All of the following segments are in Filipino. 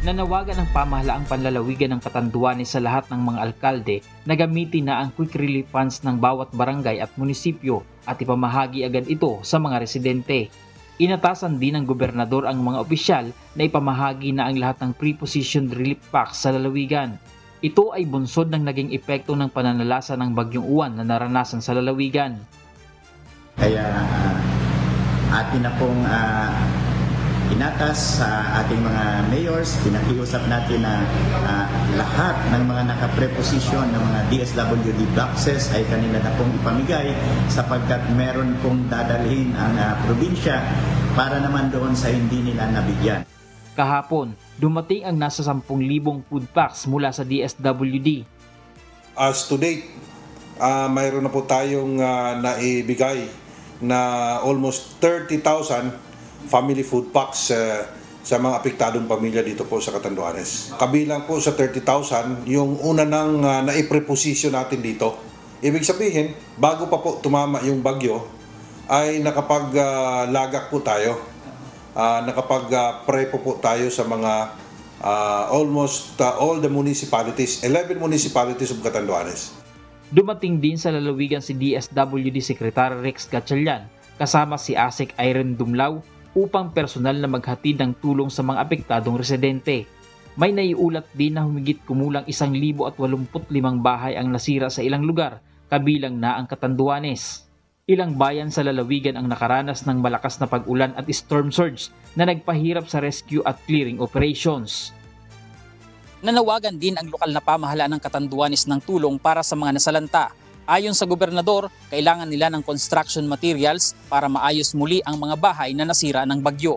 Nanawagan ng pamahalaang panlalawigan ng Catanduanes sa lahat ng mga alkalde na gamitin na ang quick relief funds ng bawat barangay at munisipyo at ipamahagi agad ito sa mga residente. Inatasan din ng gobernador ang mga opisyal na ipamahagi na ang lahat ng prepositioned relief packs sa lalawigan. Ito ay bunsod ng naging epekto ng pananalasa ng Bagyong Uwan na naranasan sa lalawigan. Kaya atin na pong inatas sa ating mga mayors, pinakiusap natin na lahat ng mga nakapreposisyon ng mga DSWD boxes ay kanila na pong ipamigay sapagkat meron pong dadalhin ang probinsya para naman doon sa hindi nila nabigyan. Kahapon, dumating ang nasa 10,000 food packs mula sa DSWD. As to date, mayroon na po tayong naibigay na almost 30,000 family food packs sa mga apektadong pamilya dito po sa Catanduanes. Kabilang po sa 30,000, yung una nang naipreposisyon natin dito. Ibig sabihin, bago pa po tumama yung bagyo, ay nakapag-lagak po tayo. Nakapag-prepo po tayo sa mga almost all the municipalities, 11 municipalities of Catanduanes. Dumating din sa lalawigan si DSWD Secretary Rex Gatchalian kasama si ASEC Irene Dumlao upang personal na maghatid ng tulong sa mga apektadong residente. May naiulat din na humigit kumulang 1,085 bahay ang nasira sa ilang lugar, kabilang na ang Catanduanes. Ilang bayan sa lalawigan ang nakaranas ng malakas na pag-ulan at storm surge na nagpahirap sa rescue at clearing operations. Nanawagan din ang lokal na pamahalaan ng Catanduanes ng tulong para sa mga nasalanta. Ayon sa gobernador, kailangan nila ng construction materials para maayos muli ang mga bahay na nasira ng bagyo.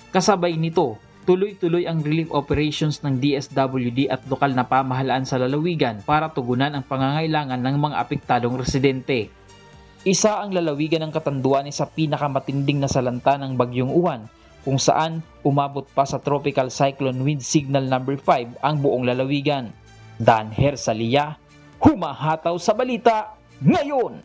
Kasabay nito, tuloy-tuloy ang relief operations ng DSWD at lokal na pamahalaan sa lalawigan para tugunan ang pangangailangan ng mga apektadong residente. Isa ang lalawigan ng Catanduanes sa pinakamatinding nasalanta ng Bagyong Uwan, kung saan umabot pa sa Tropical Cyclone Wind Signal number 5 ang buong lalawigan. Dan Hersalia, humahataw sa balita ngayon!